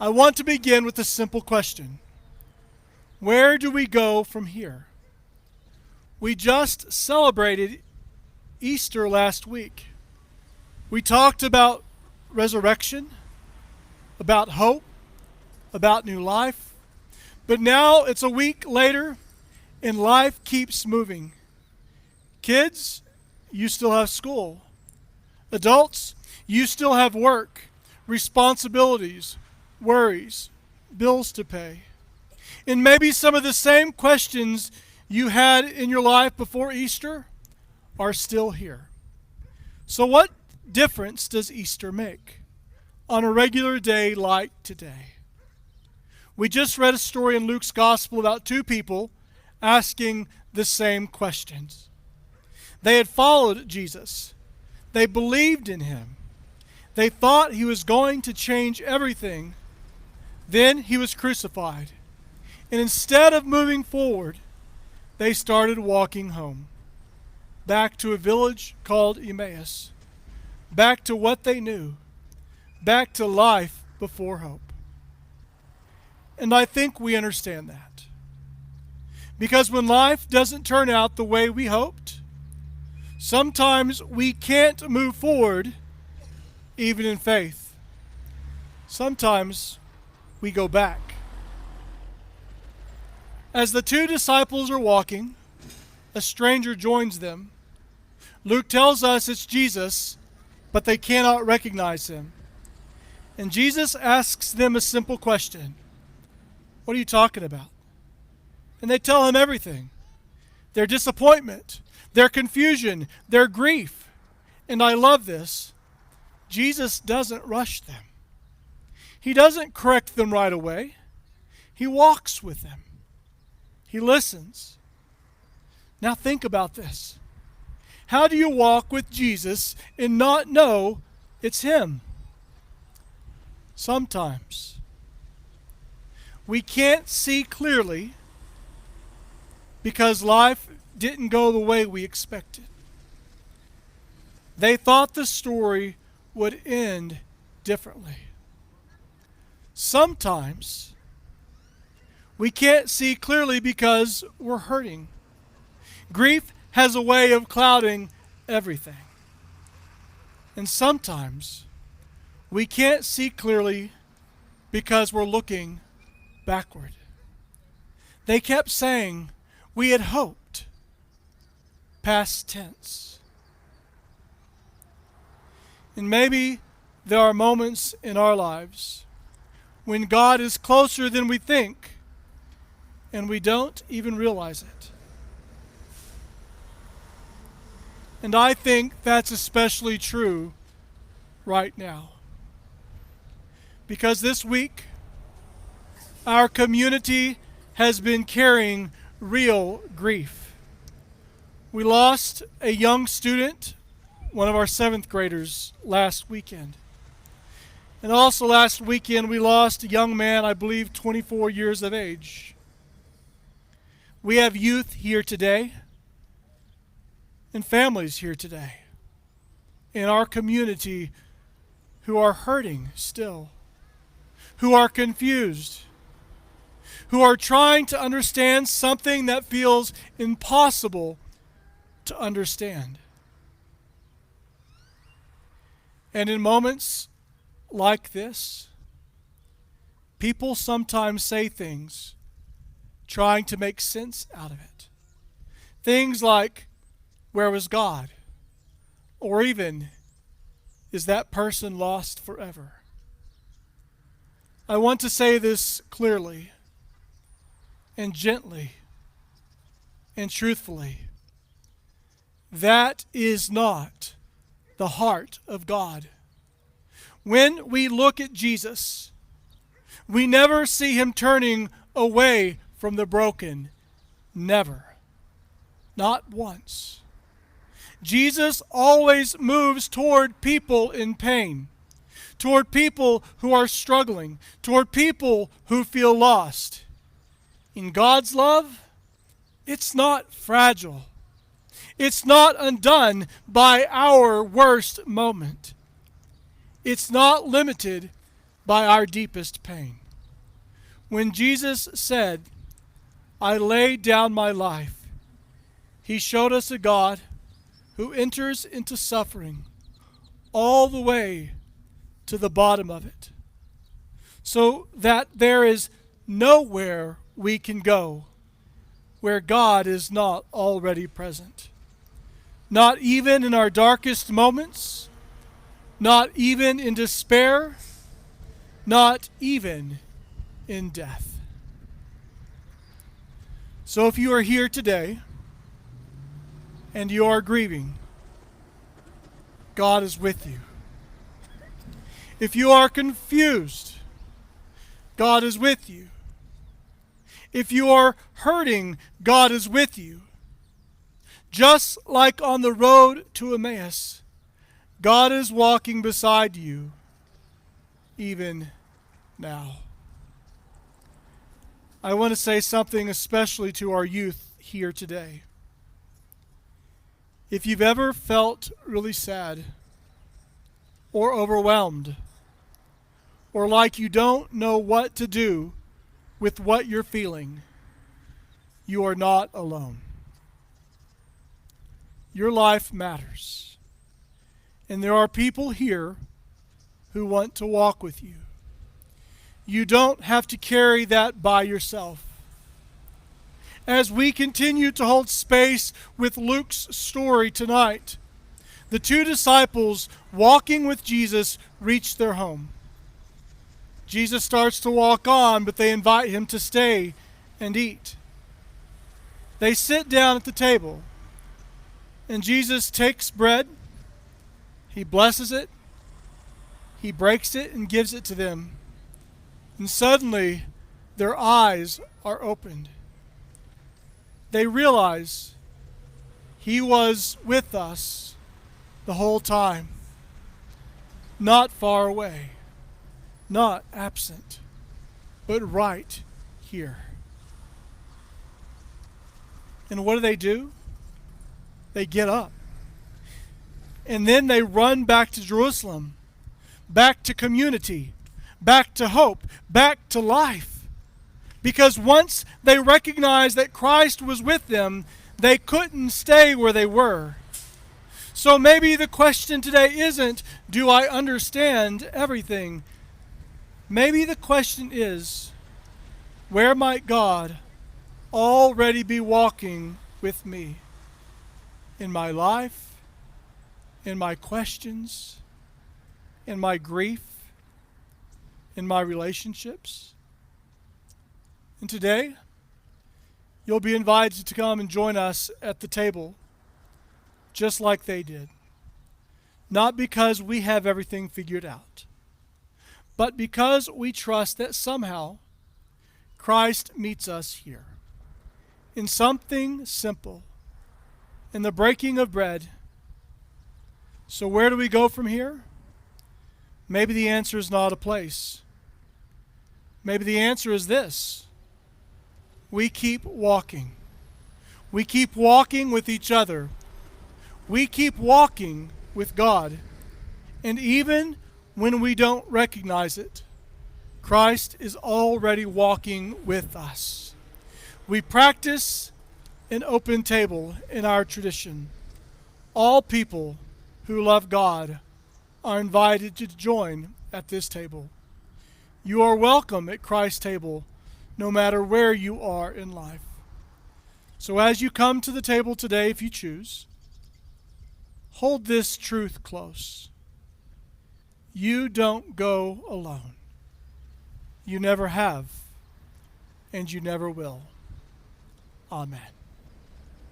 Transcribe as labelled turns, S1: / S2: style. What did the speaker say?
S1: I want to begin with a simple question. Where do we go from here? We just celebrated Easter last week. We talked about resurrection, about hope, about new life. But now it's a week later and life keeps moving. Kids, you still have school. Adults, you still have work, responsibilities, worries, bills to pay. And maybe some of the same questions you had in your life before Easter are still here. So what difference does Easter make on a regular day like today? We just read a story in Luke's gospel about two people asking the same questions. They had followed Jesus. They believed in him. They thought he was going to change everything. Then he was crucified. And instead of moving forward, they started walking home, back to a village called Emmaus, back to what they knew, back to life before hope. And I think we understand that. Because when life doesn't turn out the way we hoped, sometimes we can't move forward even in faith. Sometimes we go back. As the two disciples are walking, a stranger joins them. Luke tells us it's Jesus, but they cannot recognize him. And Jesus asks them a simple question. What are you talking about? And they tell him everything. Their disappointment, their confusion, their grief. And I love this. Jesus doesn't rush them. He doesn't correct them right away. He walks with them. He listens. Now think about this. How do you walk with Jesus and not know it's him? Sometimes we can't see clearly because life didn't go the way we expected. They thought the story would end differently. Sometimes we can't see clearly because we're hurting. Grief has a way of clouding everything. And sometimes we can't see clearly because we're looking backward. They kept saying, we had hoped. Past tense. And maybe there are moments in our lives when God is closer than we think, and we don't even realize it. And I think that's especially true right now. Because this week, our community has been carrying real grief. We lost a young student, one of our 7th graders, last weekend. And also last weekend, we lost a young man, I believe 24 years of age. We have youth here today and families here today in our community who are hurting still, who are confused, who are trying to understand something that feels impossible to understand. And in moments like this, people sometimes say things trying to make sense out of it. Things like, where was God? Or even, is that person lost forever? I want to say this clearly and gently and truthfully. That is not the heart of God. When we look at Jesus, we never see him turning away from the broken. Never. Not once. Jesus always moves toward people in pain, toward people who are struggling, toward people who feel lost. In God's love, it's not fragile. It's not undone by our worst moment. It's not limited by our deepest pain. When Jesus said, "I lay down my life," he showed us a God who enters into suffering all the way to the bottom of it, so that there is nowhere we can go where God is not already present. Not even in our darkest moments, not even in despair, not even in death. So if you are here today and you are grieving, God is with you. If you are confused, God is with you. If you are hurting, God is with you. Just like on the road to Emmaus, God is walking beside you even now. I want to say something especially to our youth here today. If you've ever felt really sad or overwhelmed, or like you don't know what to do with what you're feeling, you are not alone. Your life matters. And there are people here who want to walk with you. You don't have to carry that by yourself. As we continue to hold space with Luke's story tonight, the two disciples walking with Jesus reach their home. Jesus starts to walk on, but they invite him to stay and eat. They sit down at the table, and Jesus takes bread, he blesses it, he breaks it and gives it to them. And suddenly, their eyes are opened. They realize he was with us the whole time, not far away, not absent, but right here. And what do? They get up. And then they run back to Jerusalem, back to community, back to hope, back to life. Because once they recognized that Christ was with them, they couldn't stay where they were. So maybe the question today isn't, do I understand everything? Maybe the question is, where might God already be walking with me? In my life, in my questions, in my grief, in my relationships. And today, you'll be invited to come and join us at the table, just like they did. Not because we have everything figured out, but because we trust that somehow Christ meets us here in something simple, in the breaking of bread. So where do we go from here? Maybe the answer is not a place. Maybe the answer is this. We keep walking. We keep walking with each other. We keep walking with God. And even when we don't recognize it, Christ is already walking with us. We practice an open table in our tradition. All people who love God are invited to join at this table. You are welcome at Christ's table, no matter where you are in life. So as you come to the table today, if you choose, hold this truth close. You don't go alone. You never have, and you never will. Amen.